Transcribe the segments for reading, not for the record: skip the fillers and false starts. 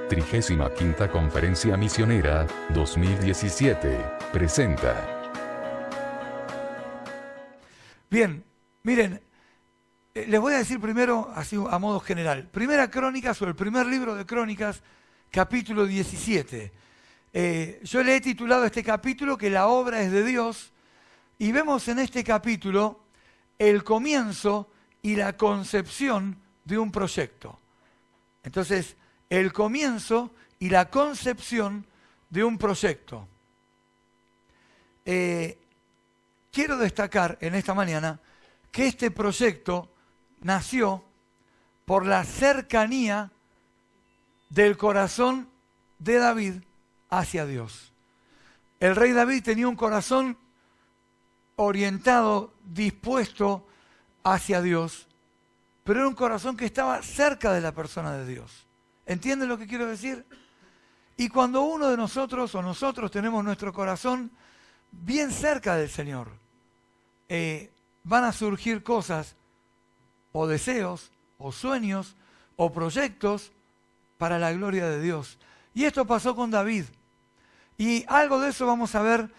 35ª Conferencia Misionera 2017 presenta. Bien, miren, les voy a decir primero, así a modo general, Primera Crónicas o el primer libro de Crónicas, capítulo 17. Yo le he titulado este capítulo que la obra es de Dios, y vemos en este capítulo el comienzo y la concepción de un proyecto. Entonces, el comienzo y la concepción de un proyecto. Quiero destacar en esta mañana que este proyecto nació por la cercanía del corazón de David hacia Dios. El rey David tenía un corazón orientado, dispuesto hacia Dios, pero era un corazón que estaba cerca de la persona de Dios. ¿Entienden lo que quiero decir? Y cuando uno de nosotros o nosotros tenemos nuestro corazón bien cerca del Señor, van a surgir cosas o deseos o sueños o proyectos para la gloria de Dios. Y esto pasó con David. Y algo de eso vamos a ver.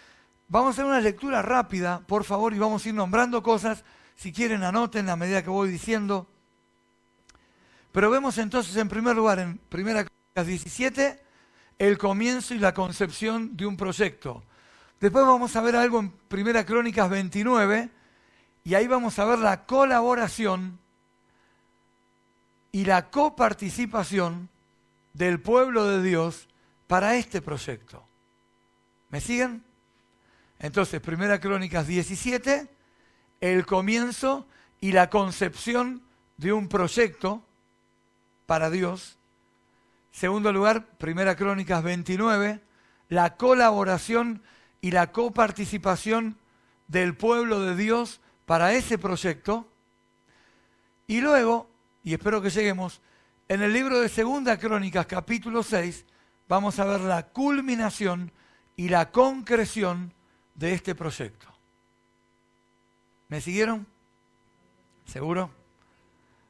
Vamos a hacer una lectura rápida, por favor, y vamos a ir nombrando cosas. Si quieren, anoten a medida que voy diciendo. Pero vemos entonces, en primer lugar, en 1 Crónicas 17, el comienzo y la concepción de un proyecto. Después vamos a ver algo en 1 Crónicas 29, y ahí vamos a ver la colaboración y la coparticipación del pueblo de Dios para este proyecto. ¿Me siguen? Entonces, 1 Crónicas 17, el comienzo y la concepción de un proyecto para Dios. Segundo lugar, 1 Crónicas 29, la colaboración y la coparticipación del pueblo de Dios para ese proyecto. Y luego, y espero que lleguemos, en el libro de 2 Crónicas, capítulo 6, vamos a ver la culminación y la concreción de este proyecto. ¿Me siguieron? ¿Seguro?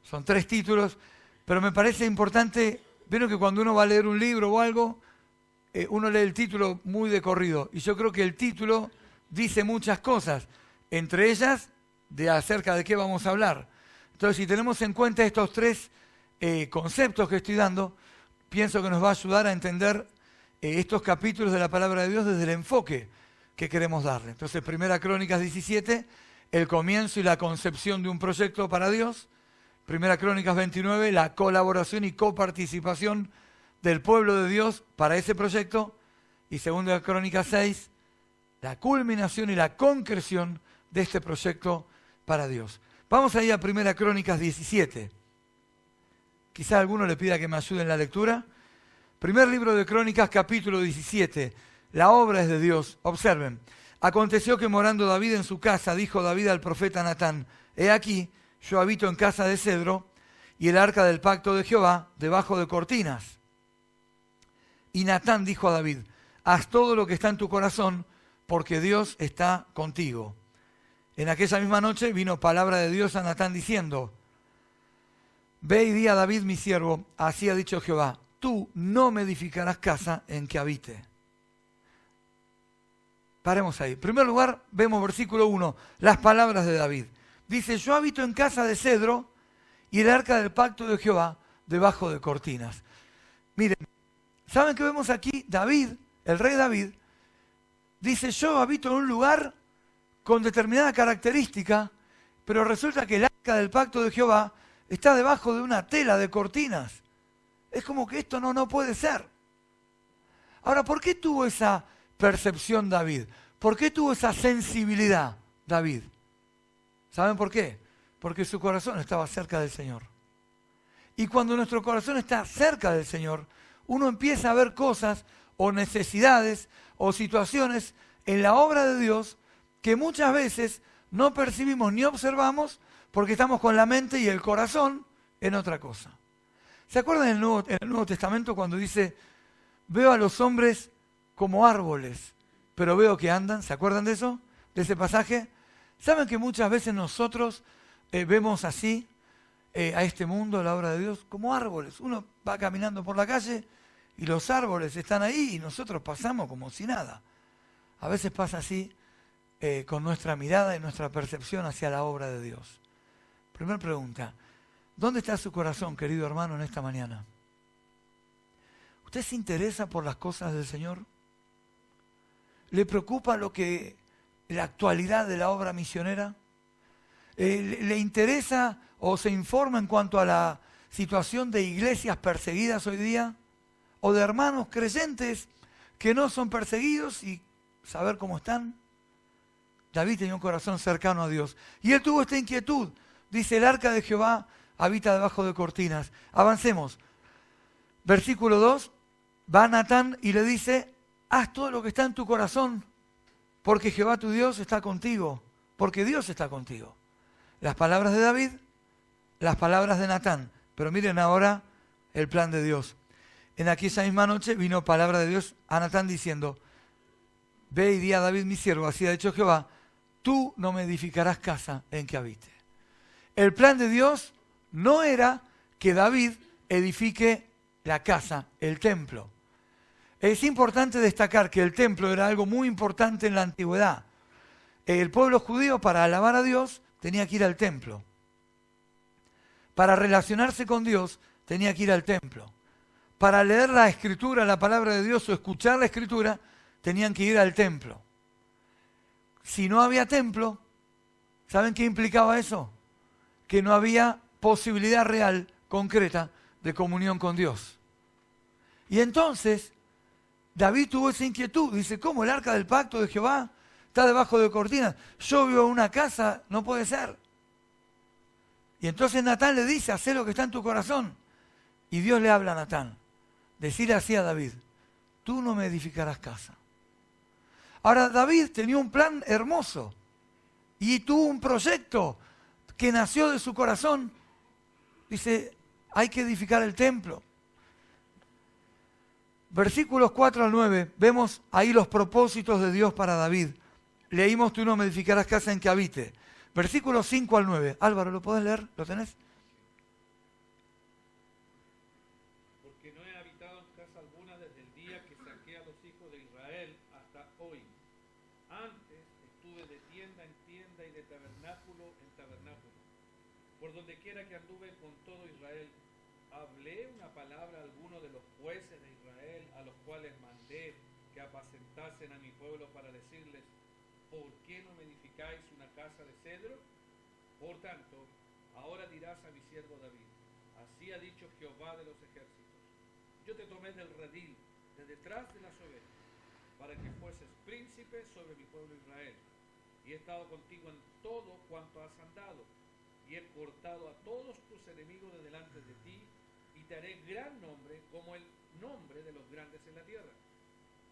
Son 3 títulos, pero me parece importante. Vieron que cuando uno va a leer un libro o algo, uno lee el título muy de corrido. Y yo creo que el título dice muchas cosas, entre ellas acerca de qué vamos a hablar. Entonces, si tenemos en cuenta estos 3 conceptos que estoy dando, pienso que nos va a ayudar a entender estos capítulos de la palabra de Dios desde el enfoque que queremos darle. Entonces, 1 Crónicas 17, el comienzo y la concepción de un proyecto para Dios. 1 Crónicas 29, la colaboración y coparticipación del pueblo de Dios para ese proyecto. Y 2 Crónicas 6, la culminación y la concreción de este proyecto para Dios. Vamos ahí a 1 Crónicas 17. Quizá alguno le pida que me ayude en la lectura. Primer libro de Crónicas, capítulo 17. La obra es de Dios. Observen. Aconteció que morando David en su casa, dijo David al profeta Natán: He aquí, yo habito en casa de cedro, y el arca del pacto de Jehová debajo de cortinas. Y Natán dijo a David: Haz todo lo que está en tu corazón, porque Dios está contigo. En aquella misma noche vino palabra de Dios a Natán diciendo: Ve y di a David mi siervo, así ha dicho Jehová, tú no me edificarás casa en que habite. Paremos ahí. En primer lugar, vemos versículo 1, las palabras de David. Dice: yo habito en casa de cedro y el arca del pacto de Jehová debajo de cortinas. Miren, ¿saben qué vemos aquí? David, el rey David, dice: yo habito en un lugar con determinada característica, pero resulta que el arca del pacto de Jehová está debajo de una tela de cortinas. Es como que esto no puede ser. Ahora, ¿por qué tuvo esa percepción David? ¿Por qué tuvo esa sensibilidad David? ¿Saben por qué? Porque su corazón estaba cerca del Señor. Y cuando nuestro corazón está cerca del Señor, uno empieza a ver cosas o necesidades o situaciones en la obra de Dios que muchas veces no percibimos ni observamos porque estamos con la mente y el corazón en otra cosa. ¿Se acuerdan en el Nuevo Testamento cuando dice: veo a los hombres como árboles, pero veo que andan? ¿Se acuerdan de eso? De ese pasaje. ¿Saben que muchas veces nosotros vemos así a este mundo, a la obra de Dios, como árboles? Uno va caminando por la calle y los árboles están ahí y nosotros pasamos como si nada. A veces pasa así con nuestra mirada y nuestra percepción hacia la obra de Dios. Primera pregunta, ¿dónde está su corazón, querido hermano, en esta mañana? ¿Usted se interesa por las cosas del Señor? ¿Le preocupa la actualidad de la obra misionera? ¿Le interesa o se informa en cuanto a la situación de iglesias perseguidas hoy día? ¿O de hermanos creyentes que no son perseguidos y saber cómo están? David tenía un corazón cercano a Dios. Y él tuvo esta inquietud. Dice, el arca de Jehová habita debajo de cortinas. Avancemos. Versículo 2. Va Natán y le dice, haz todo lo que está en tu corazón, porque Jehová tu Dios está contigo, porque Dios está contigo. Las palabras de David, las palabras de Natán. Pero miren ahora el plan de Dios. En aquella misma noche vino palabra de Dios a Natán diciendo, ve y di a David mi siervo, así ha dicho Jehová, tú no me edificarás casa en que habite. El plan de Dios no era que David edifique la casa, el templo. Es importante destacar que el templo era algo muy importante en la antigüedad. El pueblo judío, para alabar a Dios, tenía que ir al templo. Para relacionarse con Dios, tenía que ir al templo. Para leer la Escritura, la palabra de Dios, o escuchar la Escritura, tenían que ir al templo. Si no había templo, ¿saben qué implicaba eso? Que no había posibilidad real, concreta, de comunión con Dios. Y entonces, David tuvo esa inquietud. Dice, ¿cómo el arca del pacto de Jehová está debajo de cortinas? Yo vivo en una casa, no puede ser. Y entonces Natán le dice, haz lo que está en tu corazón. Y Dios le habla a Natán. Decirle así a David, tú no me edificarás casa. Ahora David tenía un plan hermoso y tuvo un proyecto que nació de su corazón. Dice, hay que edificar el templo. Versículos 4 al 9, vemos ahí los propósitos de Dios para David. Leímos, tú no me edificarás casa en que habite. Versículos 5 al 9. Álvaro, ¿lo podés leer? ¿Lo tenés? Porque no he habitado en casa alguna desde el día que saqué a los hijos de Israel hasta hoy. Antes estuve de tienda en tienda y de tabernáculo en tabernáculo. Por donde quiera que anduve con todo Israel, hablé una palabra a alguno de los jueces de Israel, a los cuales mandé que apacentasen a mi pueblo para decirles, ¿por qué no me edificáis una casa de cedro? Por tanto, ahora dirás a mi siervo David, así ha dicho Jehová de los ejércitos, yo te tomé del redil, de detrás de las ovejas, para que fueses príncipe sobre mi pueblo Israel, y he estado contigo en todo cuanto has andado, y he cortado a todos tus enemigos de delante de ti, y te haré gran nombre como el nombre de los grandes en la tierra.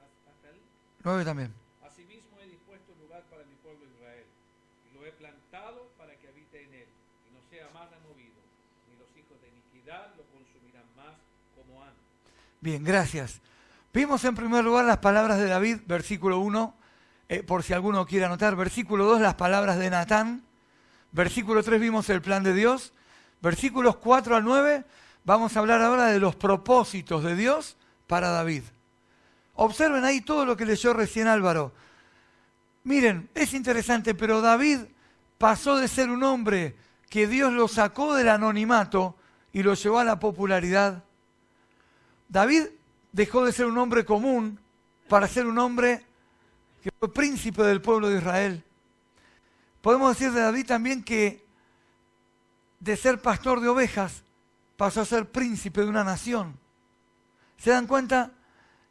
Hasta el 9 también. Asimismo he dispuesto un lugar para mi pueblo Israel, y lo he plantado para que habite en él, y no sea más removido, ni los hijos de iniquidad lo consumirán más como antes. Bien, gracias. Vimos en primer lugar las palabras de David, versículo 1, por si alguno quiere anotar. Versículo 2, las palabras de Natán. Versículo 3 vimos el plan de Dios. Versículos 4 al 9, vamos a hablar ahora de los propósitos de Dios para David. Observen ahí todo lo que leyó recién Álvaro. Miren, es interesante, pero David pasó de ser un hombre que Dios lo sacó del anonimato y lo llevó a la popularidad. David dejó de ser un hombre común para ser un hombre que fue príncipe del pueblo de Israel. Podemos decir de David también que de ser pastor de ovejas pasó a ser príncipe de una nación. ¿Se dan cuenta?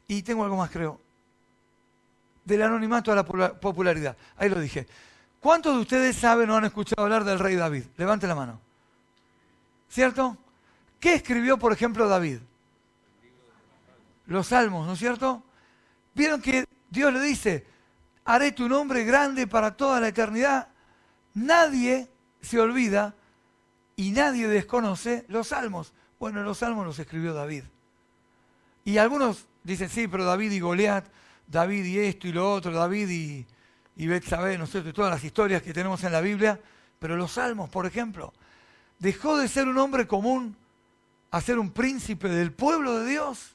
Y tengo algo más, creo. Del anonimato a la popularidad. Ahí lo dije. ¿Cuántos de ustedes saben o han escuchado hablar del rey David? Levante la mano. ¿Cierto? ¿Qué escribió, por ejemplo, David? Los salmos, ¿no es cierto? Vieron que Dios le dice, haré tu nombre grande para toda la eternidad. Nadie se olvida y nadie desconoce los salmos. Bueno, los salmos los escribió David. Y algunos dicen, sí, pero David y Goliat, David y esto y lo otro, David y Betsabé, ¿no es cierto? Y todas las historias que tenemos en la Biblia. Pero los salmos, por ejemplo, dejó de ser un hombre común a ser un príncipe del pueblo de Dios.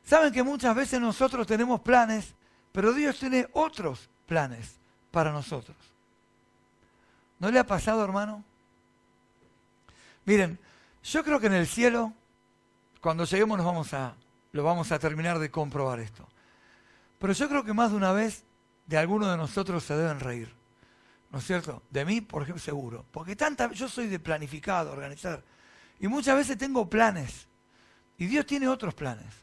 Saben que muchas veces nosotros tenemos planes, pero Dios tiene otros planes para nosotros. ¿No le ha pasado, hermano? Miren, yo creo que en el cielo, cuando lleguemos lo vamos a terminar de comprobar esto. Pero yo creo que más de una vez de alguno de nosotros se deben reír. ¿No es cierto? De mí, por ejemplo, seguro. Porque yo soy de planificar, de organizar. Y muchas veces tengo planes. Y Dios tiene otros planes.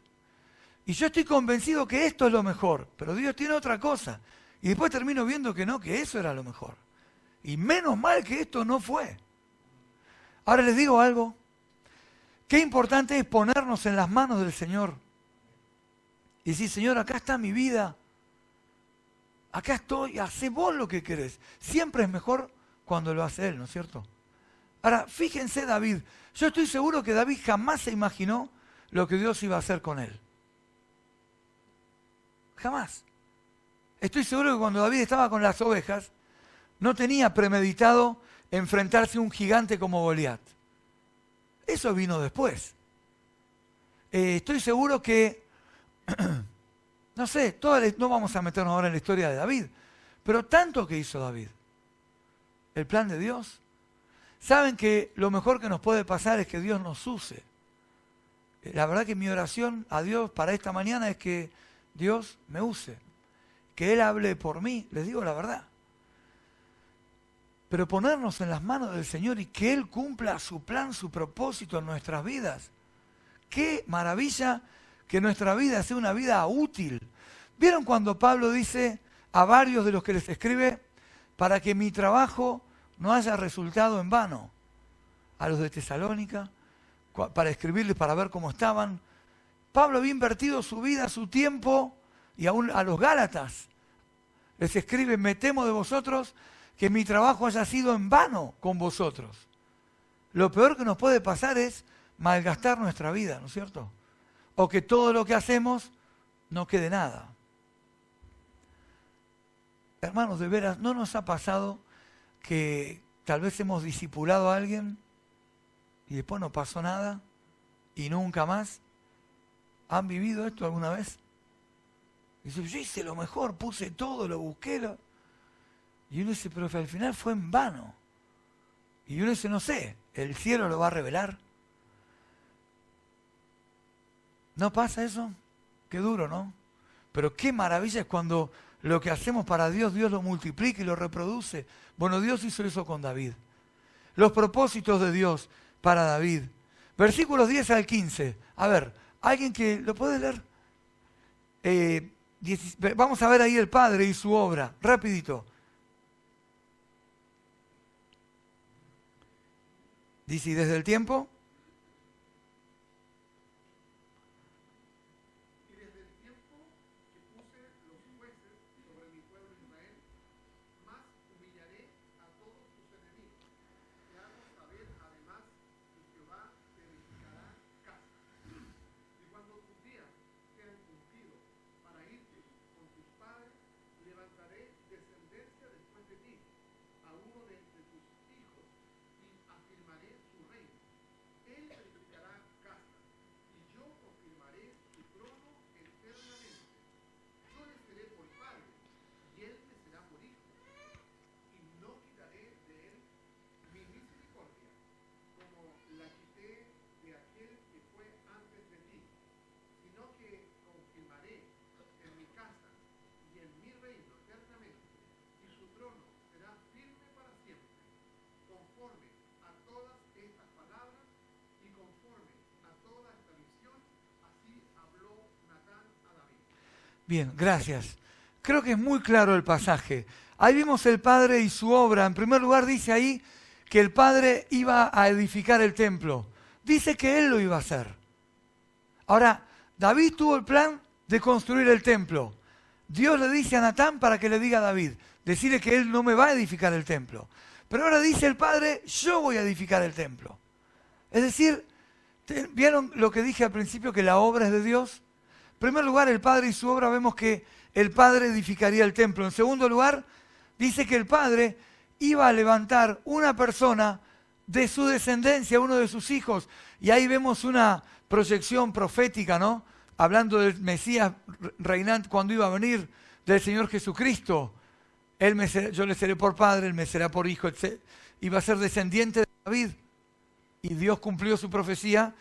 Y yo estoy convencido que esto es lo mejor. Pero Dios tiene otra cosa. Y después termino viendo que no, que eso era lo mejor. Y menos mal que esto no fue. Ahora les digo algo. Qué importante es ponernos en las manos del Señor. Y decir, Señor, acá está mi vida. Acá estoy, hacé vos lo que querés. Siempre es mejor cuando lo hace Él, ¿no es cierto? Ahora, fíjense David. Yo estoy seguro que David jamás se imaginó lo que Dios iba a hacer con él. Jamás. Estoy seguro que cuando David estaba con las ovejas, no tenía premeditado enfrentarse a un gigante como Goliat. Eso vino después. Estoy seguro que... No sé, no vamos a meternos ahora en la historia de David, pero tanto que hizo David. El plan de Dios. Saben que lo mejor que nos puede pasar es que Dios nos use. La verdad que mi oración a Dios para esta mañana es que Dios me use. Que Él hable por mí, les digo la verdad. Pero ponernos en las manos del Señor y que Él cumpla su plan, su propósito en nuestras vidas. ¡Qué maravilla! Que nuestra vida sea una vida útil. ¿Vieron cuando Pablo dice a varios de los que les escribe, para que mi trabajo no haya resultado en vano? A los de Tesalónica, para escribirles, para ver cómo estaban. Pablo había invertido su vida, su tiempo, y aún a los Gálatas les escribe, me temo de vosotros que mi trabajo haya sido en vano con vosotros. Lo peor que nos puede pasar es malgastar nuestra vida, ¿no es cierto? O que todo lo que hacemos no quede nada. Hermanos, de veras, ¿no nos ha pasado que tal vez hemos discipulado a alguien y después no pasó nada y nunca más? ¿Han vivido esto alguna vez? Dice, yo hice lo mejor, puse todo, lo busqué. Y uno dice, pero al final fue en vano. Y uno dice, no sé, ¿el cielo lo va a revelar? ¿No pasa eso? Qué duro, ¿no? Pero qué maravilla es cuando lo que hacemos para Dios, Dios lo multiplica y lo reproduce. Bueno, Dios hizo eso con David. Los propósitos de Dios para David. Versículos 10 al 15. A ver, ¿alguien que lo puede leer? Vamos a ver ahí el Padre y su obra. Rapidito. Dice, ¿y desde el tiempo? Bien, gracias. Creo que es muy claro el pasaje. Ahí vimos el Padre y su obra. En primer lugar dice ahí que el Padre iba a edificar el templo. Dice que Él lo iba a hacer. Ahora, David tuvo el plan de construir el templo. Dios le dice a Natán para que le diga a David, decirle que Él no me va a edificar el templo. Pero ahora dice el Padre, yo voy a edificar el templo. Es decir, ¿vieron lo que dije al principio, que la obra es de Dios? En primer lugar, el Padre y su obra, vemos que el Padre edificaría el templo. En segundo lugar, dice que el Padre iba a levantar una persona de su descendencia, uno de sus hijos. Y ahí vemos una proyección profética, ¿no? hablando del Mesías reinante cuando iba a venir, del Señor Jesucristo. Yo le seré por padre, él me será por hijo, iba a ser descendiente de David. Y Dios cumplió su profecía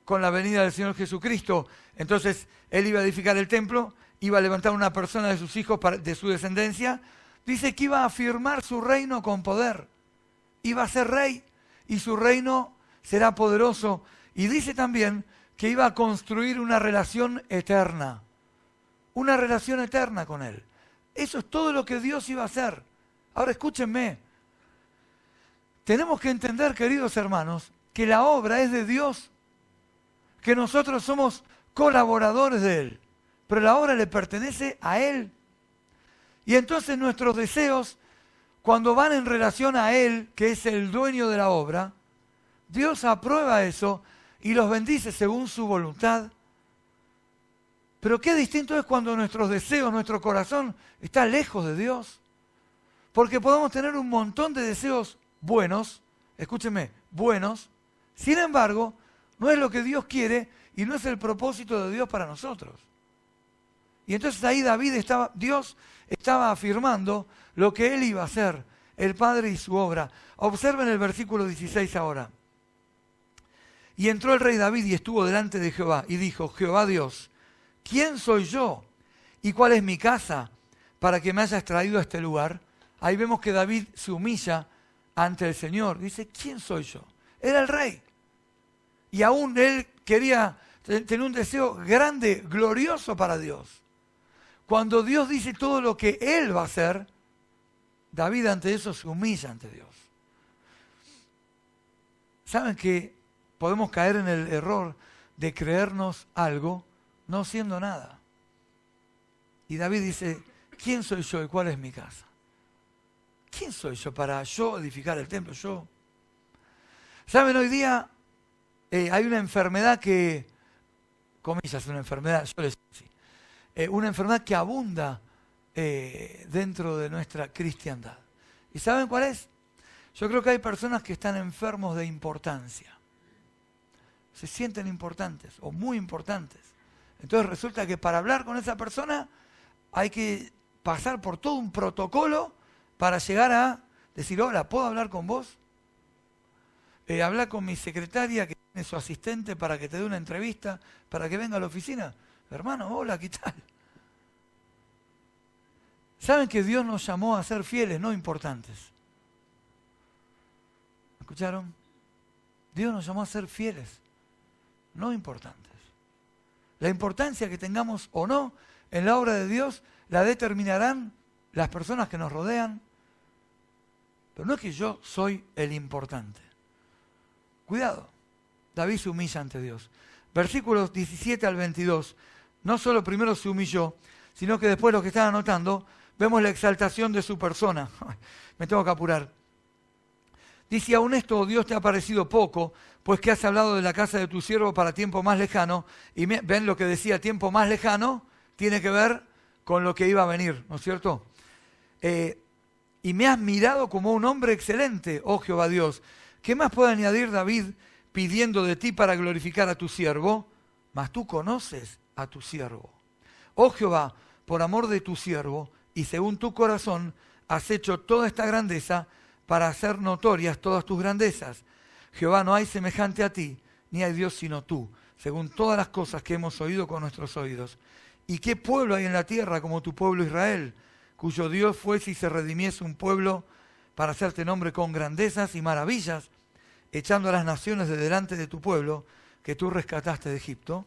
con la venida del Señor Jesucristo. Entonces, él iba a edificar el templo, iba a levantar una persona de sus hijos, de su descendencia. Dice que iba a afirmar su reino con poder. Iba a ser rey y su reino será poderoso. Y dice también que iba a construir una relación eterna. Una relación eterna con él. Eso es todo lo que Dios iba a hacer. Ahora escúchenme. Tenemos que entender, queridos hermanos, que la obra es de Dios, que nosotros somos colaboradores de Él, pero la obra le pertenece a Él. Y entonces nuestros deseos, cuando van en relación a Él, que es el dueño de la obra, Dios aprueba eso y los bendice según su voluntad. Pero qué distinto es cuando nuestros deseos, nuestro corazón está lejos de Dios. Porque podemos tener un montón de deseos buenos, escúchenme, buenos. Sin embargo, no es lo que Dios quiere y no es el propósito de Dios para nosotros. Y entonces ahí Dios estaba afirmando lo que Él iba a hacer, el Padre y su obra. Observen el versículo 16 ahora. Y entró el rey David y estuvo delante de Jehová y dijo: Jehová Dios, ¿quién soy yo y cuál es mi casa para que me hayas traído a este lugar? Ahí vemos que David se humilla ante el Señor. Dice: ¿quién soy yo? Era el rey. Y aún él quería tener un deseo grande, glorioso para Dios. Cuando Dios dice todo lo que Él va a hacer, David ante eso se humilla ante Dios. ¿Saben que podemos caer en el error de creernos algo no siendo nada? Y David dice: ¿quién soy yo y cuál es mi casa? ¿Quién soy yo para yo edificar el templo? Yo. ¿Saben? Hoy día hay una enfermedad que, comillas, una enfermedad, yo les digo así, una enfermedad que abunda dentro de nuestra cristiandad. ¿Y saben cuál es? Yo creo que hay personas que están enfermos de importancia. Se sienten importantes o muy importantes. Entonces resulta que para hablar con esa persona hay que pasar por todo un protocolo para llegar a decir: hola, ¿puedo hablar con vos? Hablar con mi secretaria que tiene su asistente para que te dé una entrevista, para que venga a la oficina. Hermano, hola, ¿qué tal? ¿Saben que Dios nos llamó a ser fieles, no importantes? ¿Escucharon? Dios nos llamó a ser fieles, no importantes. La importancia que tengamos o no en la obra de Dios la determinarán las personas que nos rodean. Pero no es que yo soy el importante. Cuidado, David se humilla ante Dios. Versículos 17 al 22, no solo primero se humilló, sino que después, lo que están anotando, vemos la exaltación de su persona. Me tengo que apurar. Dice: aún esto, Dios, te ha parecido poco, pues que has hablado de la casa de tu siervo para tiempo más lejano. Y ven lo que decía, tiempo más lejano, tiene que ver con lo que iba a venir, ¿no es cierto? Y me has mirado como un hombre excelente, oh Jehová Dios. ¿Qué más puede añadir David pidiendo de ti para glorificar a tu siervo? Mas tú conoces a tu siervo. Oh Jehová, por amor de tu siervo, y según tu corazón, has hecho toda esta grandeza para hacer notorias todas tus grandezas. Jehová, no hay semejante a ti, ni hay Dios sino tú, según todas las cosas que hemos oído con nuestros oídos. ¿Y qué pueblo hay en la tierra como tu pueblo Israel, cuyo Dios fuese y se redimiese un pueblo para hacerte nombre con grandezas y maravillas, echando a las naciones de delante de tu pueblo, que tú rescataste de Egipto?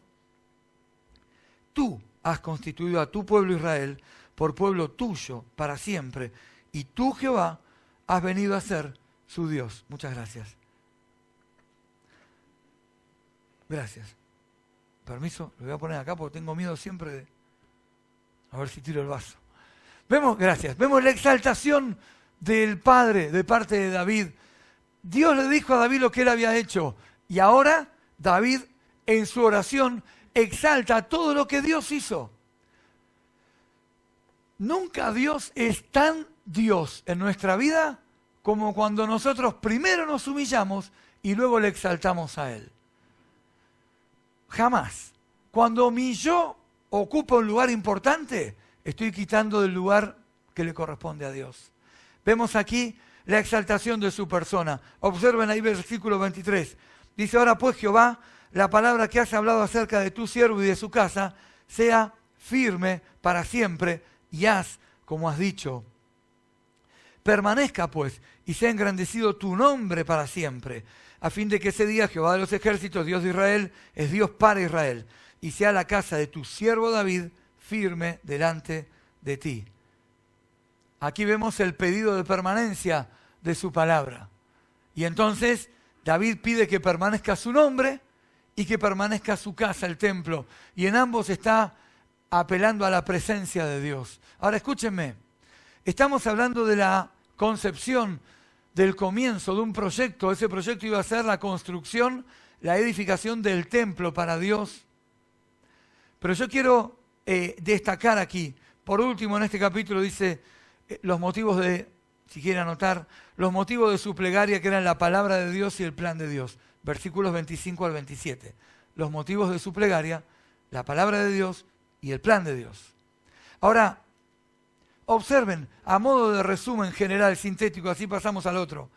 Tú has constituido a tu pueblo Israel por pueblo tuyo para siempre, y tú, Jehová, has venido a ser su Dios. Muchas gracias. Gracias. Permiso, lo voy a poner acá porque tengo miedo siempre de... A ver si tiro el vaso. Gracias. Vemos la exaltación del Padre de parte de David. Dios le dijo a David lo que él había hecho. Y ahora David, en su oración, exalta todo lo que Dios hizo. Nunca Dios es tan Dios en nuestra vida como cuando nosotros primero nos humillamos y luego le exaltamos a Él. Jamás. Cuando mi yo ocupa un lugar importante, estoy quitando del lugar que le corresponde a Dios. Vemos aquí la exaltación de su persona. Observen ahí versículo 23. Dice, ahora pues Jehová, la palabra que has hablado acerca de tu siervo y de su casa, sea firme para siempre, y haz como has dicho. Permanezca pues, y sea engrandecido tu nombre para siempre, a fin de que ese día Jehová de los ejércitos, Dios de Israel, es Dios para Israel, y sea la casa de tu siervo David firme delante de ti. Aquí vemos el pedido de permanencia de su palabra. Y entonces David pide que permanezca su nombre y que permanezca su casa, el templo. Y en ambos está apelando a la presencia de Dios. Ahora escúchenme, estamos hablando de la concepción, del comienzo de un proyecto. Ese proyecto iba a ser la construcción, la edificación del templo para Dios. Pero yo quiero destacar aquí, por último en este capítulo dice los motivos de, si quieren anotar, los motivos de su plegaria que eran la palabra de Dios y el plan de Dios. Versículos 25 al 27. Los motivos de su plegaria, la palabra de Dios y el plan de Dios. Ahora, observen, a modo de resumen general, sintético, así pasamos al otro.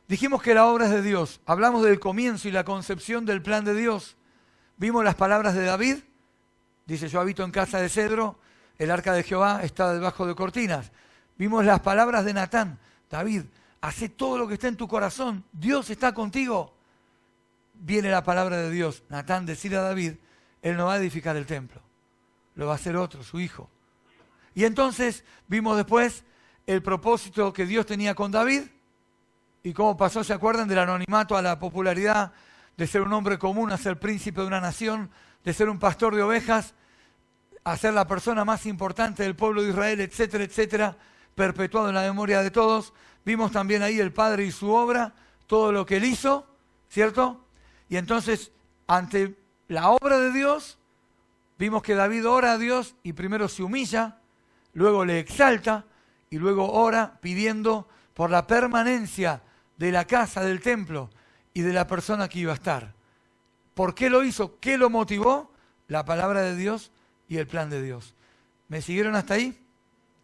Dijimos que la obra es de Dios. Hablamos del comienzo y la concepción del plan de Dios. Vimos las palabras de David. Dice, yo habito en casa de cedro, el arca de Jehová está debajo de cortinas. Vimos las palabras de Natán. David, hace todo lo que está en tu corazón. Dios está contigo. Viene la palabra de Dios. Natán decirle a David, él no va a edificar el templo. Lo va a hacer otro, su hijo. Y entonces vimos después el propósito que Dios tenía con David y cómo pasó, ¿se acuerdan? Del anonimato a la popularidad, de ser un hombre común a ser príncipe de una nación, de ser un pastor de ovejas, a ser la persona más importante del pueblo de Israel, etcétera, etcétera, perpetuado en la memoria de todos. Vimos también ahí el Padre y su obra, todo lo que él hizo, ¿cierto? Y entonces, ante la obra de Dios, vimos que David ora a Dios y primero se humilla, luego le exalta y luego ora pidiendo por la permanencia de la casa, del templo y de la persona que iba a estar. ¿Por qué lo hizo? ¿Qué lo motivó? La palabra de Dios y el plan de Dios. ¿Me siguieron hasta ahí?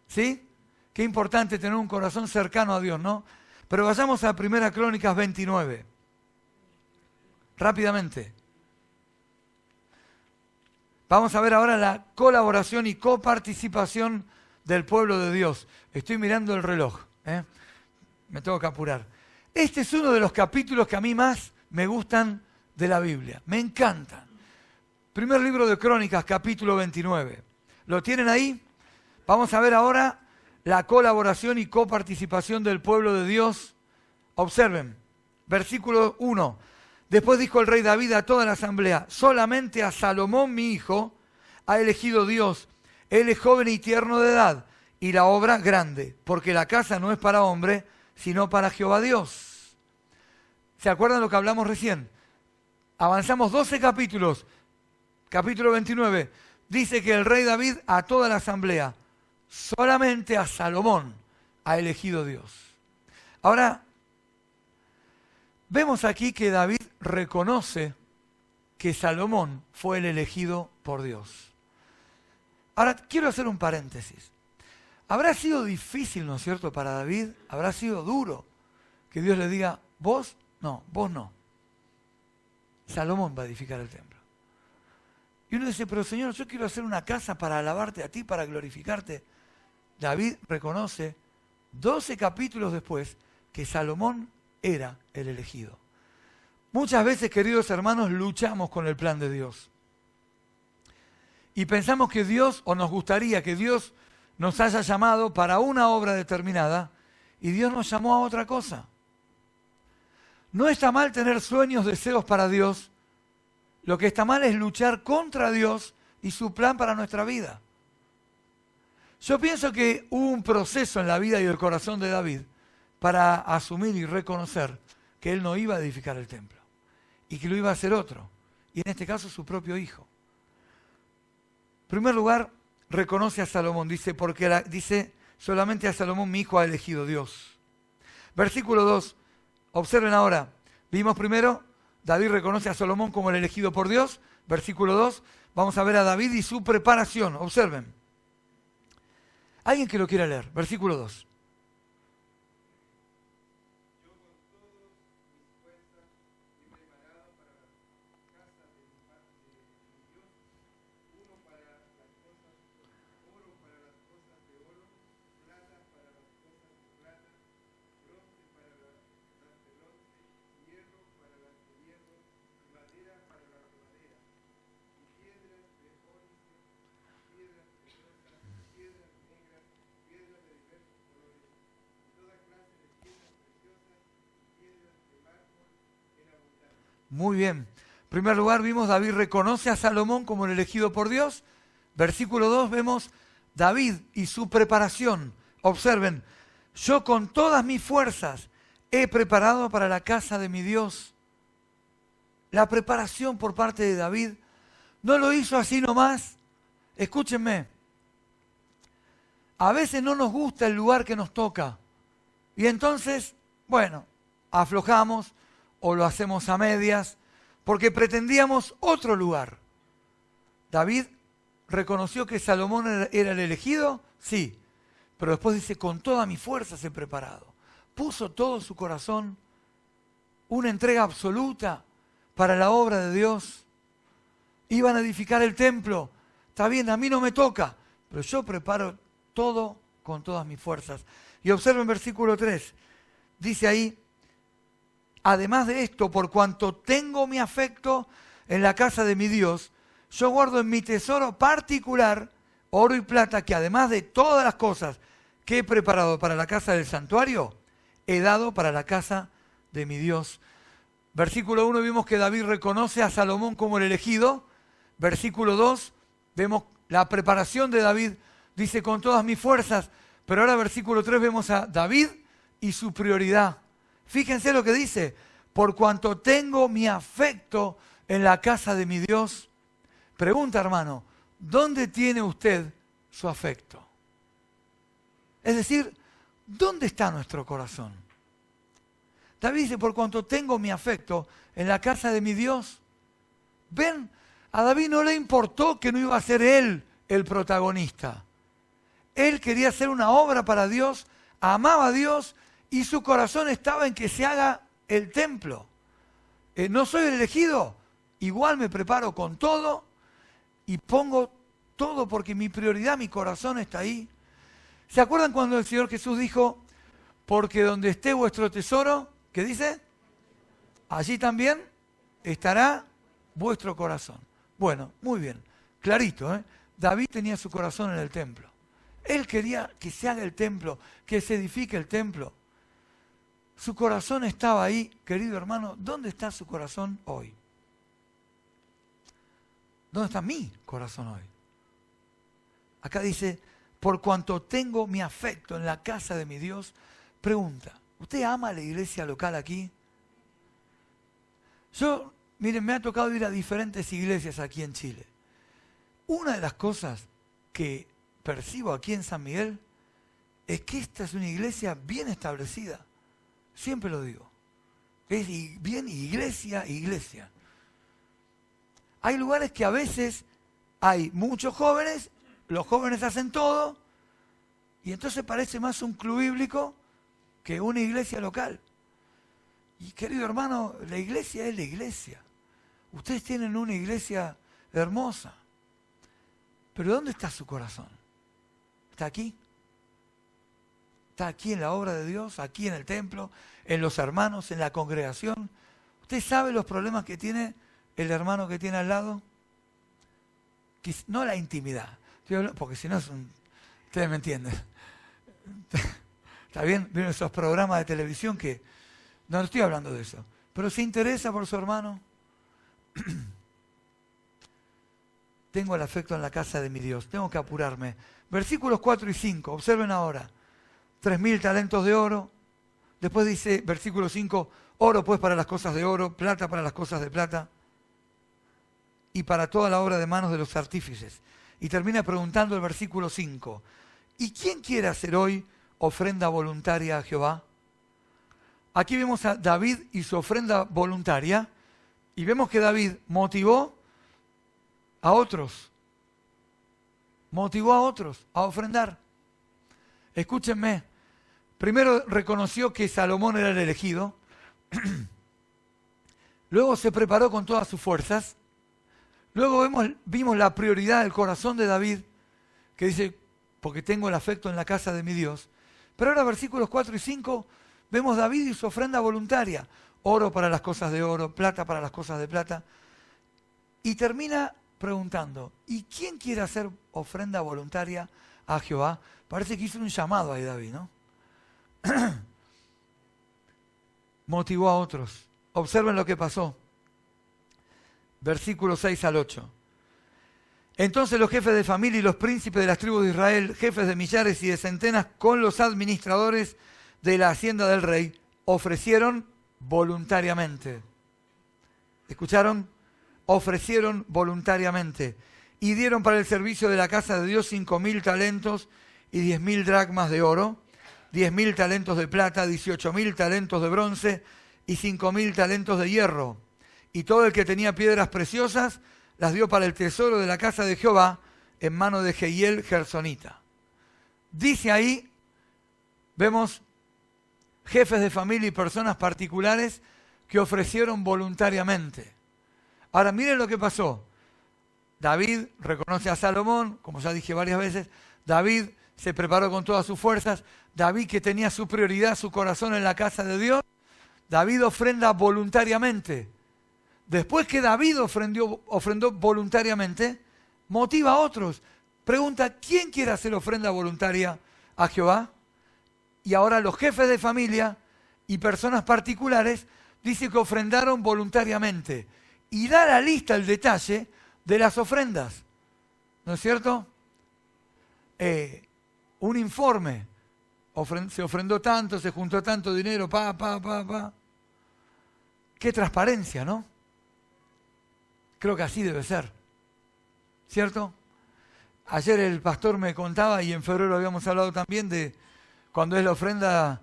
¿Sí? Qué importante tener un corazón cercano a Dios, ¿no? Pero vayamos a 1 Crónicas 29. Rápidamente. Vamos a ver ahora la colaboración y coparticipación del pueblo de Dios. Estoy mirando el reloj, me tengo que apurar. Este es uno de los capítulos que a mí más me gustan de la Biblia. Me encantan. Primer libro de Crónicas, capítulo 29. ¿Lo tienen ahí? Vamos a ver ahora la colaboración y coparticipación del pueblo de Dios. Observen, versículo 1. Después dijo el rey David a toda la asamblea, solamente a Salomón mi hijo ha elegido Dios. Él es joven y tierno de edad, y la obra grande, porque la casa no es para hombre, sino para Jehová Dios. ¿Se acuerdan lo que hablamos recién? Avanzamos 12 capítulos. Capítulo 29. Dice que el rey David a toda la asamblea, solamente a Salomón ha elegido Dios. Ahora, vemos aquí que David reconoce que Salomón fue el elegido por Dios. Ahora, quiero hacer un paréntesis. Habrá sido difícil, ¿no es cierto?, para David, habrá sido duro que Dios le diga, vos no. Salomón va a edificar el templo. Y uno dice, pero Señor, yo quiero hacer una casa para alabarte a ti, para glorificarte. David reconoce 12 capítulos después que Salomón era el elegido. Muchas veces, queridos hermanos, luchamos con el plan de Dios. Y pensamos que Dios, o nos gustaría que Dios nos haya llamado para una obra determinada, y Dios nos llamó a otra cosa. No está mal tener sueños, deseos para Dios. Lo que está mal es luchar contra Dios y su plan para nuestra vida. Yo pienso que hubo un proceso en la vida y el corazón de David para asumir y reconocer que él no iba a edificar el templo y que lo iba a hacer otro, y en este caso su propio hijo. En primer lugar, reconoce a Salomón, dice solamente a Salomón mi hijo ha elegido Dios. Versículo 2, observen ahora, vimos primero David reconoce a Salomón como el elegido por Dios. Versículo 2. Vamos a ver a David y su preparación. Observen. Alguien que lo quiera leer. Versículo 2. Muy bien. En primer lugar vimos David reconoce a Salomón como el elegido por Dios. Versículo 2 vemos David y su preparación. Observen, yo con todas mis fuerzas he preparado para la casa de mi Dios. La preparación por parte de David no lo hizo así nomás. Escúchenme. A veces no nos gusta el lugar que nos toca. Y entonces, bueno, aflojamos o lo hacemos a medias, porque pretendíamos otro lugar. David reconoció que Salomón era el elegido, sí, pero después dice, con todas mis fuerzas he preparado. Puso todo su corazón, una entrega absoluta para la obra de Dios. Iban a edificar el templo, está bien, a mí no me toca, pero yo preparo todo con todas mis fuerzas. Y observen versículo 3, dice ahí, además de esto, por cuanto tengo mi afecto en la casa de mi Dios, yo guardo en mi tesoro particular oro y plata que además de todas las cosas que he preparado para la casa del santuario, he dado para la casa de mi Dios. Versículo 1 vimos que David reconoce a Salomón como el elegido. Versículo 2 vemos la preparación de David, dice con todas mis fuerzas. Pero ahora versículo 3 vemos a David y su prioridad. Fíjense lo que dice, por cuanto tengo mi afecto en la casa de mi Dios. Pregunta, hermano, ¿dónde tiene usted su afecto? Es decir, ¿dónde está nuestro corazón? David dice, por cuanto tengo mi afecto en la casa de mi Dios. Ven, a David no le importó que no iba a ser él el protagonista. Él quería hacer una obra para Dios, amaba a Dios, y su corazón estaba en que se haga el templo. No soy el elegido, igual me preparo con todo y pongo todo porque mi prioridad, mi corazón está ahí. ¿Se acuerdan cuando el Señor Jesús dijo, porque donde esté vuestro tesoro, ¿qué dice? Allí también estará vuestro corazón. Bueno, muy bien, clarito, ¿eh? David tenía su corazón en el templo. Él quería que se haga el templo, que se edifique el templo. Su corazón estaba ahí, querido hermano. ¿Dónde está su corazón hoy? ¿Dónde está mi corazón hoy? Acá dice, por cuanto tengo mi afecto en la casa de mi Dios. Pregunta, ¿usted ama la iglesia local aquí? Yo, miren, me ha tocado ir a diferentes iglesias aquí en Chile. Una de las cosas que percibo aquí en San Miguel es que esta es una iglesia bien establecida. Siempre lo digo. Es bien iglesia, iglesia. Hay lugares que a veces hay muchos jóvenes, los jóvenes hacen todo, y entonces parece más un club bíblico que una iglesia local. Y querido hermano, la iglesia es la iglesia. Ustedes tienen una iglesia hermosa. Pero ¿dónde está su corazón? ¿Está aquí? ¿Está aquí en la obra de Dios? ¿Aquí en el templo? ¿En los hermanos? ¿En la congregación? ¿Usted sabe los problemas que tiene el hermano que tiene al lado? No la intimidad. Porque si no es un... Ustedes me entienden. ¿Está bien? ¿Vieron esos programas de televisión que... No estoy hablando de eso. Pero se interesa por su hermano. Tengo el afecto en la casa de mi Dios. Tengo que apurarme. Versículos 4 y 5. Observen ahora. 3.000 talentos de oro. Después dice, versículo 5, oro pues para las cosas de oro, plata para las cosas de plata, y para toda la obra de manos de los artífices. Y termina preguntando el versículo 5, ¿y quién quiere hacer hoy ofrenda voluntaria a Jehová? Aquí vemos a David y su ofrenda voluntaria, Y vemos que David motivó a otros. Motivó a otros a ofrendar. Escúchenme. Primero reconoció que Salomón era el elegido. Luego se preparó con todas sus fuerzas. Luego vimos la prioridad del corazón de David, que dice, porque tengo el afecto en la casa de mi Dios. Pero ahora versículos 4 y 5, vemos David y su ofrenda voluntaria. Oro para las cosas de oro, plata para las cosas de plata. Y termina preguntando, ¿y quién quiere hacer ofrenda voluntaria a Jehová? Parece que hizo un llamado ahí David, ¿no? Motivó a otros. Observen lo que pasó. Versículos 6 al 8. Entonces los jefes de familia y los príncipes de las tribus de Israel, jefes de millares y de centenas, con los administradores de la hacienda del rey, ofrecieron voluntariamente. ¿Escucharon? Ofrecieron voluntariamente. Y dieron para el servicio de la casa de Dios 5.000 talentos y 10.000 dracmas de oro, 10.000 talentos de plata, 18.000 talentos de bronce y 5.000 talentos de hierro. Y todo el que tenía piedras preciosas las dio para el tesoro de la casa de Jehová en mano de Jehiel Gersonita. Dice ahí, vemos jefes de familia y personas particulares que ofrecieron voluntariamente. Ahora miren lo que pasó. David reconoce a Salomón, como ya dije varias veces. David se preparó con todas sus fuerzas. David, que tenía su prioridad, su corazón en la casa de Dios, David ofrenda voluntariamente. Después que David ofrendó voluntariamente, motiva a otros. Pregunta, ¿quién quiere hacer ofrenda voluntaria a Jehová? Y ahora los jefes de familia y personas particulares dice que ofrendaron voluntariamente. Y da la lista, el detalle de las ofrendas. ¿No es cierto? Un informe. Se ofrendó tanto, se juntó tanto dinero, Qué transparencia, ¿no? Creo que así debe ser. ¿Cierto? Ayer el pastor me contaba, y en febrero habíamos hablado también de cuando es la ofrenda,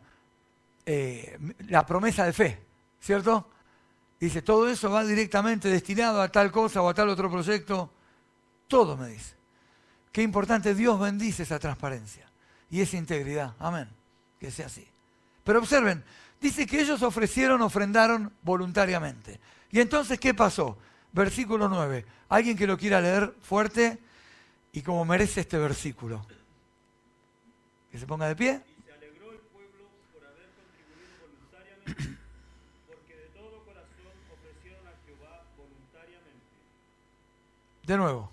la promesa de fe, ¿cierto? Dice, todo eso va directamente destinado a tal cosa o a tal otro proyecto. Todo, me dice. Qué importante, Dios bendice esa transparencia y esa integridad. Amén. Que sea así. Pero observen, dice que ellos ofrendaron voluntariamente. Y entonces, ¿qué pasó? Versículo 9. ¿Alguien que lo quiera leer fuerte y como merece este versículo? Que se ponga de pie. Y se alegró el pueblo por haber contribuido voluntariamente, porque de todo corazón ofrecieron a Jehová voluntariamente. De nuevo.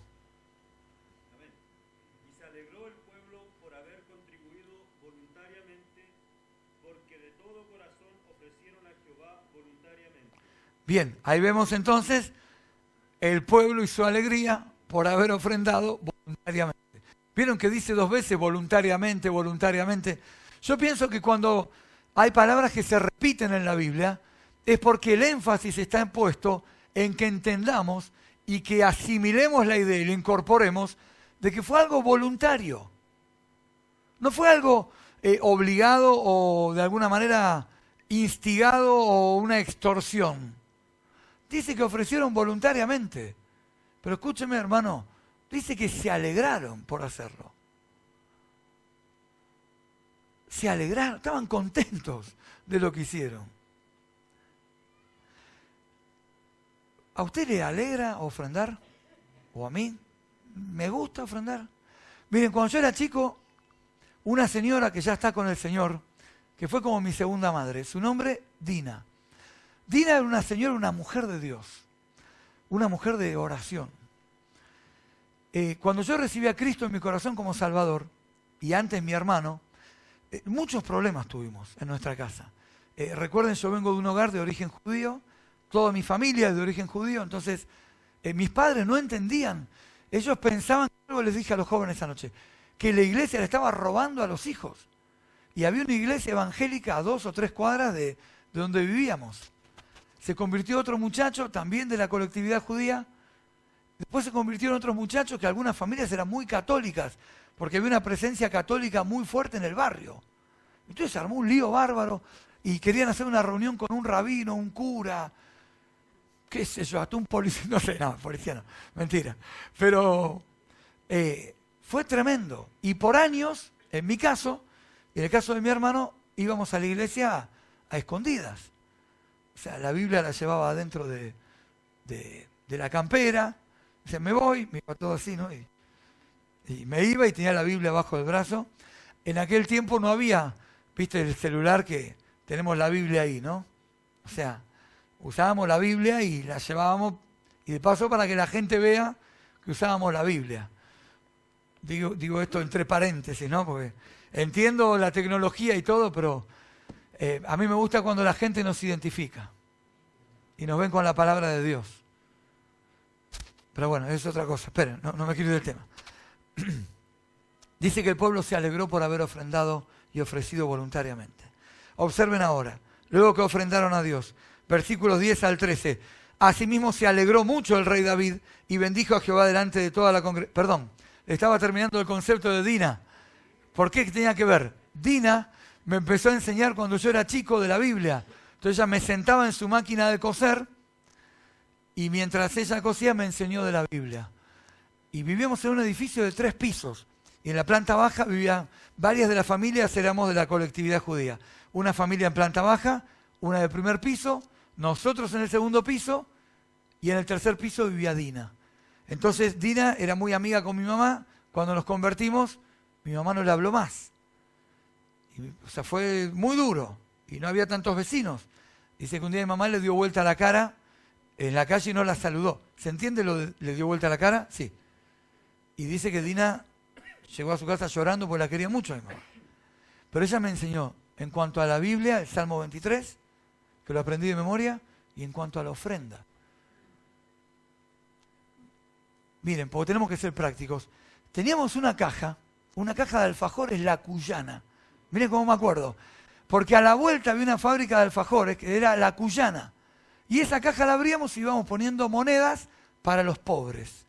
Amén. Y se alegró el pueblo por haber contribuido voluntariamente, porque de todo corazón ofrecieron a Jehová voluntariamente. Bien, ahí vemos entonces el pueblo y su alegría por haber ofrendado voluntariamente. ¿Vieron que dice 2 veces voluntariamente, voluntariamente? Yo pienso que cuando hay palabras que se repiten en la Biblia, es porque el énfasis está puesto en que entendamos y que asimilemos la idea y lo incorporemos de que fue algo voluntario. No fue algo obligado o de alguna manera instigado o una extorsión. Dice que ofrecieron voluntariamente. Pero escúcheme, hermano, dice que se alegraron por hacerlo. Se alegraron, estaban contentos de lo que hicieron. ¿A usted le alegra ofrendar? ¿O a mí? ¿Me gusta ofrendar? Miren, cuando yo era chico, una señora que ya está con el Señor, que fue como mi segunda madre, su nombre, Dina. Dina era una señora, una mujer de Dios, una mujer de oración. Cuando yo recibí a Cristo en mi corazón como Salvador, y antes mi hermano, muchos problemas tuvimos en nuestra casa. Recuerden, yo vengo de un hogar de origen judío, toda mi familia es de origen judío, entonces mis padres no entendían. Ellos pensaban, algo les dije a los jóvenes esa noche, que la iglesia le estaba robando a los hijos. Y había una iglesia evangélica a 2 o 3 cuadras de donde vivíamos. Se convirtió otro muchacho, también de la colectividad judía. Después se convirtieron otros muchachos que algunas familias eran muy católicas, porque había una presencia católica muy fuerte en el barrio. Entonces se armó un lío bárbaro y querían hacer una reunión con un rabino, un cura. qué sé yo, hasta un policía, no sé, no, policía no, mentira. Pero fue tremendo. Y por años, en mi caso, y en el caso de mi hermano, íbamos a la iglesia a escondidas. O sea, la Biblia la llevaba adentro de la campera. O sea, me iba todo así, ¿no? Y me iba y tenía la Biblia bajo el brazo. En aquel tiempo no había, viste, el celular que tenemos la Biblia ahí, ¿no? O sea, usábamos la Biblia y la llevábamos, y de paso para que la gente vea que usábamos la Biblia. Digo esto entre paréntesis, ¿no? Porque entiendo la tecnología y todo, pero a mí me gusta cuando la gente nos identifica y nos ven con la palabra de Dios. Pero bueno, es otra cosa. Esperen, no me quiero ir del tema. Dice que el pueblo se alegró por haber ofrendado y ofrecido voluntariamente. Observen ahora, luego que ofrendaron a Dios, versículos 10 al 13. Asimismo se alegró mucho el rey David y bendijo a Jehová delante de toda la congregación. Perdón, estaba terminando el concepto de Dina. ¿Por qué tenía que ver? Dina me empezó a enseñar cuando yo era chico de la Biblia. Entonces ella me sentaba en su máquina de coser y mientras ella cosía me enseñó de la Biblia. Y vivíamos en un edificio de 3 pisos. Y en la planta baja vivían varias de las familias, éramos de la colectividad judía. Una familia en planta baja, una del primer piso, nosotros en el segundo piso y en el tercer piso vivía Dina. Entonces Dina era muy amiga con mi mamá. Cuando nos convertimos, mi mamá no le habló más. O sea, fue muy duro y no había tantos vecinos. Dice que un día mi mamá le dio vuelta la cara en la calle y no la saludó. ¿Se entiende lo de le dio vuelta la cara? Sí. Y dice que Dina llegó a su casa llorando porque la quería mucho a mi mamá. Pero ella me enseñó en cuanto a la Biblia, el Salmo 23, que lo aprendí de memoria, y en cuanto a la ofrenda. Miren, porque tenemos que ser prácticos. Teníamos una caja de alfajores, la Cuyana. Miren cómo me acuerdo. Porque a la vuelta había una fábrica de alfajores que era la Cuyana. Y esa caja la abríamos y íbamos poniendo monedas para los pobres.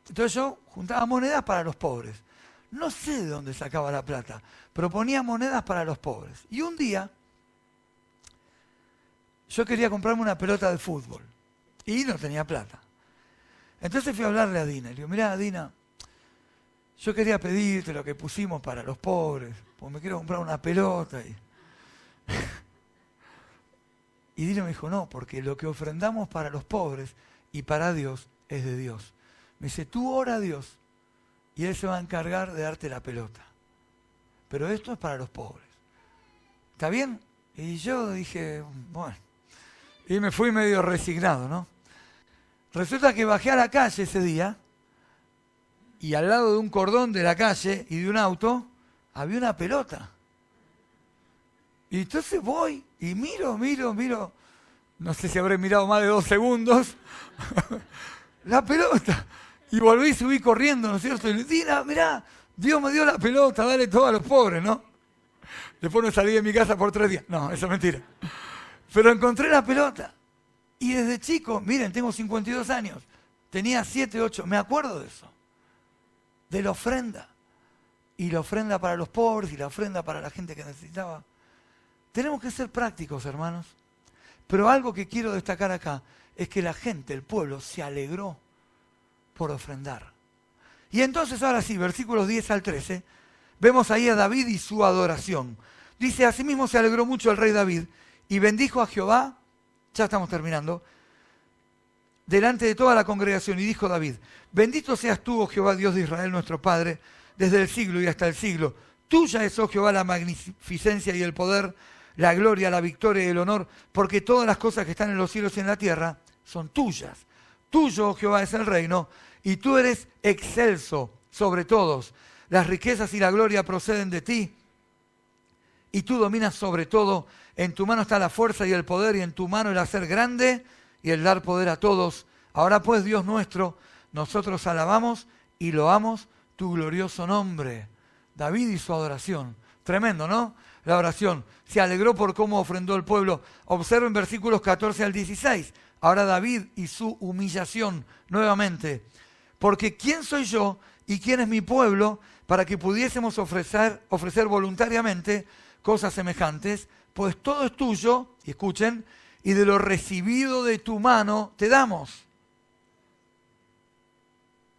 Entonces yo juntaba monedas para los pobres. No sé de dónde sacaba la plata, pero ponía monedas para los pobres. Y un día yo quería comprarme una pelota de fútbol y no tenía plata. Entonces fui a hablarle a Dina. Le digo, mirá, Dina, yo quería pedirte lo que pusimos para los pobres, porque me quiero comprar una pelota. Y Dina me dijo, no, porque lo que ofrendamos para los pobres y para Dios es de Dios. Me dice, tú ora a Dios y Él se va a encargar de darte la pelota. Pero esto es para los pobres. ¿Está bien? Y yo dije, bueno. Y me fui medio resignado, ¿no? Resulta que bajé a la calle ese día y al lado de un cordón de la calle y de un auto había una pelota. Y entonces voy y miro. No sé si habré mirado más de 2 segundos. La pelota. Y volví y subí corriendo, ¿no es cierto? Y le dije, Dina, mirá, Dios me dio la pelota, dale todo a los pobres, ¿no? Después no salí de mi casa por 3 días. No, eso es mentira. Pero encontré la pelota. Y desde chico, miren, tengo 52 años. Tenía 7, 8, me acuerdo de eso. De la ofrenda. Y la ofrenda para los pobres y la ofrenda para la gente que necesitaba. Tenemos que ser prácticos, hermanos. Pero algo que quiero destacar acá es que la gente, el pueblo, se alegró por ofrendar. Y entonces ahora sí, versículos 10 al 13, vemos ahí a David y su adoración. Dice, asimismo se alegró mucho el rey David y bendijo a Jehová, ya estamos terminando, delante de toda la congregación, y dijo David, bendito seas tú, oh Jehová, Dios de Israel, nuestro Padre, desde el siglo y hasta el siglo. Tuya es, oh Jehová, la magnificencia y el poder, la gloria, la victoria y el honor, porque todas las cosas que están en los cielos y en la tierra son tuyas. Tuyo, oh Jehová, es el reino, y tú eres excelso sobre todos. Las riquezas y la gloria proceden de ti, y tú dominas sobre todo. En tu mano está la fuerza y el poder, y en tu mano el hacer grande y el dar poder a todos. Ahora pues, Dios nuestro, nosotros alabamos y loamos tu glorioso nombre. David y su adoración. Tremendo, ¿no? La oración. Se alegró por cómo ofrendó el pueblo. Observen versículos 14 al 16. Ahora David y su humillación nuevamente. Porque ¿quién soy yo y quién es mi pueblo para que pudiésemos ofrecer voluntariamente cosas semejantes? Pues todo es tuyo, y escuchen, y de lo recibido de tu mano te damos.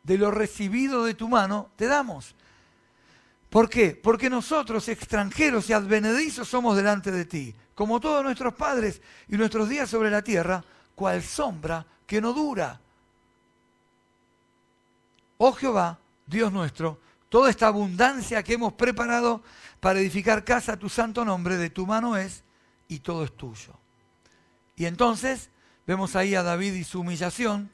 De lo recibido de tu mano te damos. ¿Por qué? Porque nosotros, extranjeros y advenedizos, somos delante de ti, como todos nuestros padres y nuestros días sobre la tierra, cual sombra que no dura. Oh Jehová, Dios nuestro, toda esta abundancia que hemos preparado para edificar casa a tu santo nombre, de tu mano es, y todo es tuyo. Y entonces vemos ahí a David y su humillación.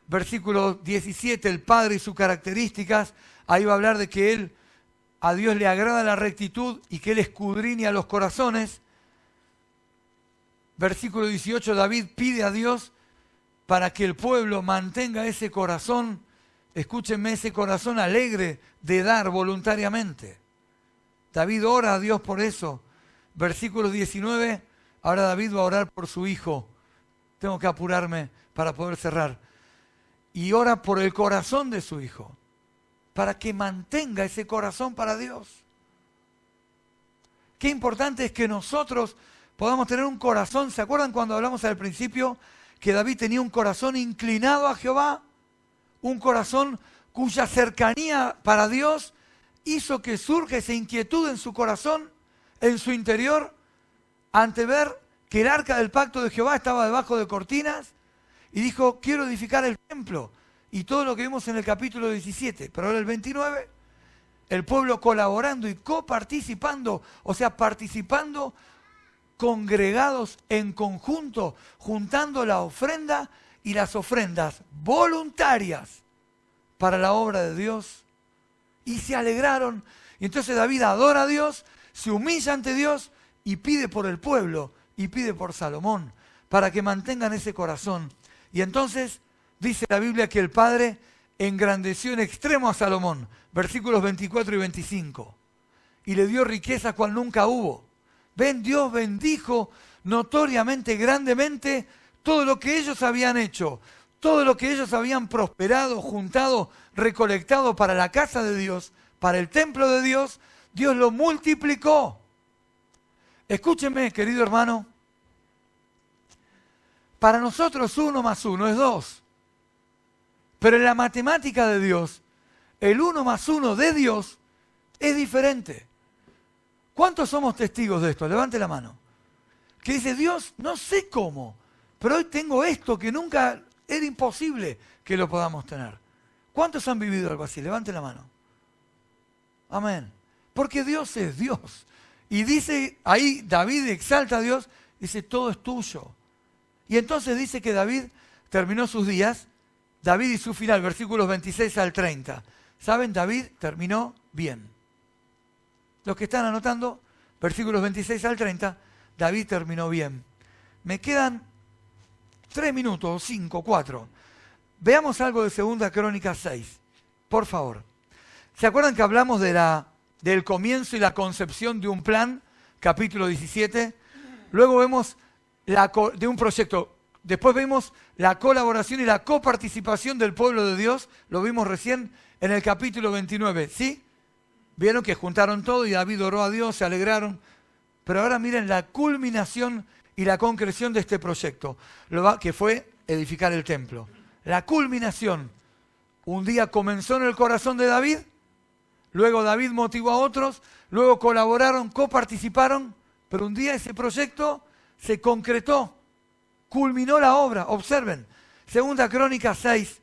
Versículo 17, el Padre y sus características. Ahí va a hablar de que a Dios le agrada la rectitud y que Él escudriña los corazones. Versículo 18, David pide a Dios para que el pueblo mantenga ese corazón, escúchenme, ese corazón alegre de dar voluntariamente. David ora a Dios por eso. Versículo 19, ahora David va a orar por su hijo. Tengo que apurarme para poder cerrar. Y ora por el corazón de su hijo, para que mantenga ese corazón para Dios. Qué importante es que nosotros podamos tener un corazón. ¿Se acuerdan cuando hablamos al principio que David tenía un corazón inclinado a Jehová? Un corazón cuya cercanía para Dios hizo que surja esa inquietud en su corazón, en su interior, ante ver que el arca del pacto de Jehová estaba debajo de cortinas, y dijo, quiero edificar el templo. Y todo lo que vimos en el capítulo 17, pero ahora el 29, el pueblo colaborando y coparticipando, o sea, participando, congregados en conjunto, juntando la ofrenda y las ofrendas voluntarias para la obra de Dios. Y se alegraron. Y entonces David adora a Dios, se humilla ante Dios y pide por el pueblo y pide por Salomón para que mantengan ese corazón. Y entonces dice la Biblia que el Padre engrandeció en extremo a Salomón, versículos 24 y 25, y le dio riqueza cual nunca hubo. Ven, Dios bendijo notoriamente, grandemente, todo lo que ellos habían hecho, todo lo que ellos habían prosperado, juntado, recolectado para la casa de Dios, para el templo de Dios, Dios lo multiplicó. Escúcheme, querido hermano, para nosotros 1 más 1 es 2. Pero en la matemática de Dios, el 1 más 1 de Dios es diferente. ¿Cuántos somos testigos de esto? Levante la mano. Que dice, Dios, no sé cómo, pero hoy tengo esto que nunca era imposible que lo podamos tener. ¿Cuántos han vivido algo así? Levante la mano. Amén. Porque Dios es Dios. Y dice, ahí David exalta a Dios, dice, todo es tuyo. Y entonces dice que David terminó sus días, David y su final, versículos 26 al 30. ¿Saben? David terminó bien. Los que están anotando, versículos 26 al 30, David terminó bien. Me quedan 3 minutos, 5, 4. Veamos algo de 2 Crónicas 6, por favor. ¿Se acuerdan que hablamos del comienzo y la concepción de un plan? Capítulo 17. Luego vemos de un proyecto. Después vemos la colaboración y la coparticipación del pueblo de Dios. Lo vimos recién en el capítulo 29. ¿Sí? Vieron que juntaron todo y David oró a Dios, se alegraron. Pero ahora miren la culminación y la concreción de este proyecto, que fue edificar el templo. La culminación. Un día comenzó en el corazón de David, luego David motivó a otros, luego colaboraron, coparticiparon, pero un día ese proyecto se concretó, culminó la obra. Observen, 2 Crónicas 6,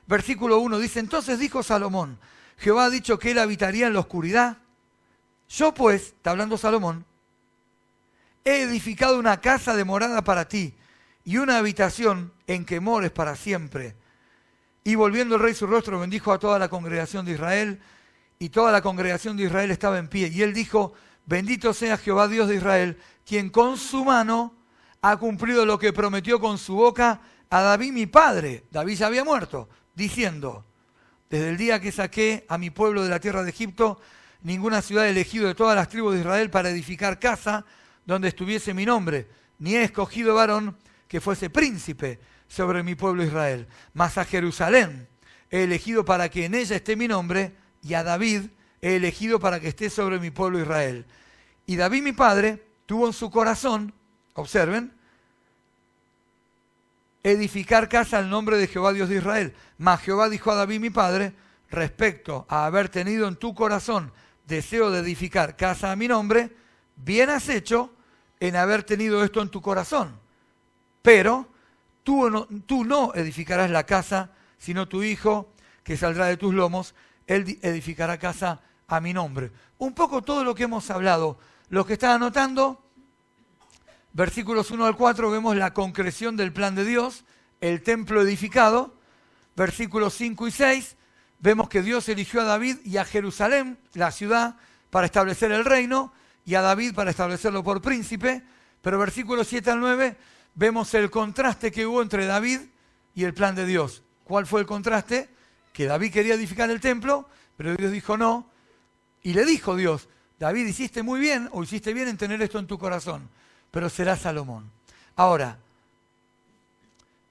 versículo 1, dice, entonces dijo Salomón, Jehová ha dicho que él habitaría en la oscuridad. Yo pues, está hablando Salomón, he edificado una casa de morada para ti y una habitación en que mores para siempre. Y volviendo el rey su rostro, bendijo a toda la congregación de Israel, y toda la congregación de Israel estaba en pie. Y él dijo, bendito sea Jehová Dios de Israel, quien con su mano ha cumplido lo que prometió con su boca a David mi padre. David ya había muerto, diciendo, desde el día que saqué a mi pueblo de la tierra de Egipto, ninguna ciudad he elegido de todas las tribus de Israel para edificar casa donde estuviese mi nombre, ni he escogido varón que fuese príncipe sobre mi pueblo Israel. Mas a Jerusalén he elegido para que en ella esté mi nombre, y a David he elegido para que esté sobre mi pueblo Israel. Y David mi padre tuvo en su corazón observen, edificar casa al nombre de Jehová Dios de Israel. Mas Jehová dijo a David mi padre, respecto a haber tenido en tu corazón deseo de edificar casa a mi nombre, bien has hecho en haber tenido esto en tu corazón. Pero tú no edificarás la casa, sino tu hijo, que saldrá de tus lomos, él edificará casa a mi nombre. Un poco todo lo que hemos hablado. Los que están anotando, versículos 1 al 4, vemos la concreción del plan de Dios, el templo edificado. Versículos 5 y 6, vemos que Dios eligió a David y a Jerusalén, la ciudad, para establecer el reino, y a David para establecerlo por príncipe. Pero versículos 7 al 9, vemos el contraste que hubo entre David y el plan de Dios. ¿Cuál fue el contraste? Que David quería edificar el templo, pero Dios dijo no. Y le dijo Dios, David, hiciste muy bien, o hiciste bien en tener esto en tu corazón, pero será Salomón. Ahora,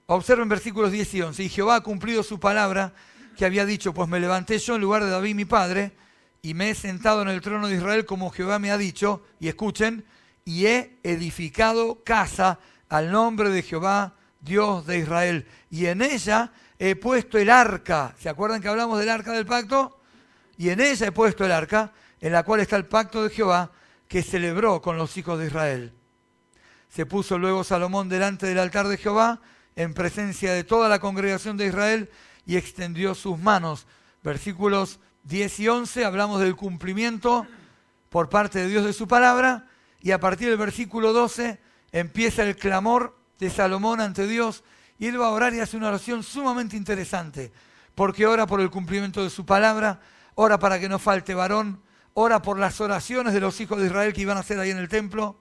observen versículos 10 y 11. Y Jehová ha cumplido su palabra que había dicho, pues me levanté yo en lugar de David mi padre, y me he sentado en el trono de Israel como Jehová me ha dicho, y escuchen, y he edificado casa al nombre de Jehová, Dios de Israel, y en ella he puesto el arca. ¿Se acuerdan que hablamos del arca del pacto? Y en ella he puesto el arca, en la cual está el pacto de Jehová, que celebró con los hijos de Israel. Se puso luego Salomón delante del altar de Jehová, en presencia de toda la congregación de Israel, y extendió sus manos. Versículos 10 y 11, hablamos del cumplimiento por parte de Dios de su palabra, y a partir del versículo 12 empieza el clamor de Salomón ante Dios, y él va a orar y hace una oración sumamente interesante, porque ora por el cumplimiento de su palabra, ora para que no falte varón, ora por las oraciones de los hijos de Israel que iban a hacer ahí en el templo,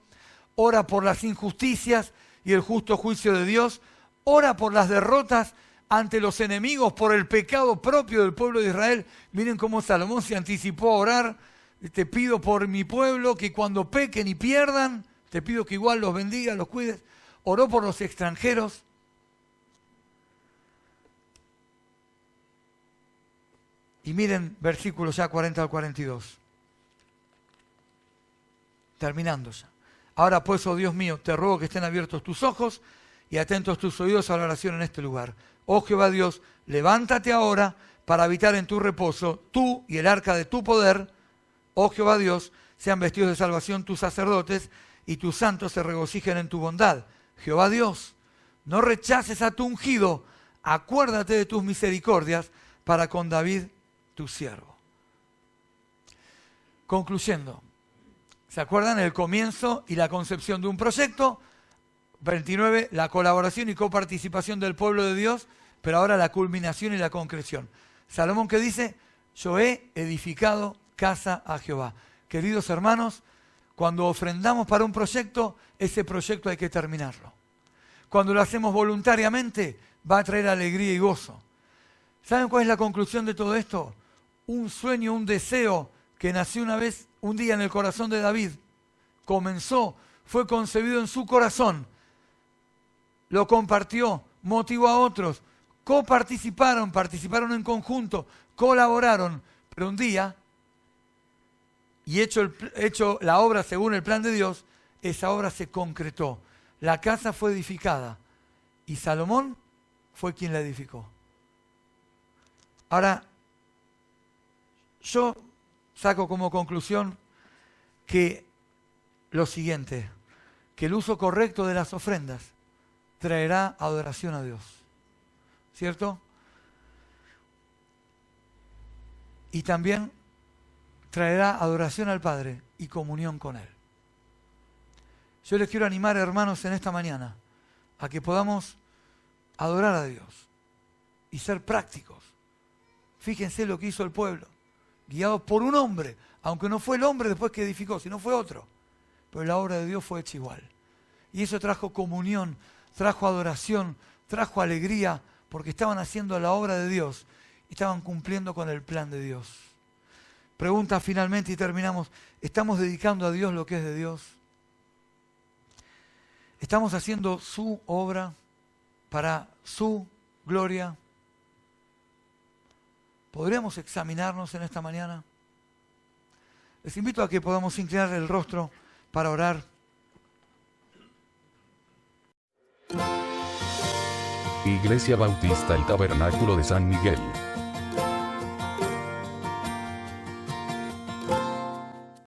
ora por las injusticias y el justo juicio de Dios, ora por las derrotas ante los enemigos, por el pecado propio del pueblo de Israel. Miren cómo Salomón se anticipó a orar. Te pido por mi pueblo que cuando pequen y pierdan, te pido que igual los bendigas, los cuides. Oró por los extranjeros. Y miren versículos ya 40 al 42. Terminando ya. Ahora pues, oh Dios mío, te ruego que estén abiertos tus ojos y atentos tus oídos a la oración en este lugar. Oh Jehová Dios, levántate ahora para habitar en tu reposo, tú y el arca de tu poder. Oh Jehová Dios, sean vestidos de salvación tus sacerdotes y tus santos se regocijen en tu bondad. Jehová Dios, no rechaces a tu ungido, acuérdate de tus misericordias para con David tu siervo. Concluyendo, ¿se acuerdan el comienzo y la concepción de un proyecto? 29, la colaboración y coparticipación del pueblo de Dios, pero ahora la culminación y la concreción. Salomón que dice, yo he edificado casa a Jehová. Queridos hermanos, cuando ofrendamos para un proyecto, ese proyecto hay que terminarlo. Cuando lo hacemos voluntariamente, va a traer alegría y gozo. ¿Saben cuál es la conclusión de todo esto? Un sueño, un deseo que nació una vez, un día en el corazón de David, comenzó, fue concebido en su corazón, lo compartió, motivó a otros, coparticiparon, participaron en conjunto, colaboraron, pero un día, y hecho la obra según el plan de Dios, esa obra se concretó. La casa fue edificada y Salomón fue quien la edificó. Ahora, yo saco como conclusión que lo siguiente, que el uso correcto de las ofrendas traerá adoración a Dios. ¿Cierto? Y también traerá adoración al Padre y comunión con Él. Yo les quiero animar, hermanos, en esta mañana a que podamos adorar a Dios y ser prácticos. Fíjense lo que hizo el pueblo, guiado por un hombre, aunque no fue el hombre después que edificó, sino fue otro. Pero la obra de Dios fue hecha igual. Y eso trajo comunión, trajo adoración, trajo alegría, porque estaban haciendo la obra de Dios y estaban cumpliendo con el plan de Dios. Pregunta finalmente y terminamos, ¿estamos dedicando a Dios lo que es de Dios? ¿Estamos haciendo su obra para su gloria? ¿Podríamos examinarnos en esta mañana? Les invito a que podamos inclinar el rostro para orar. Iglesia Bautista El Tabernáculo de San Miguel.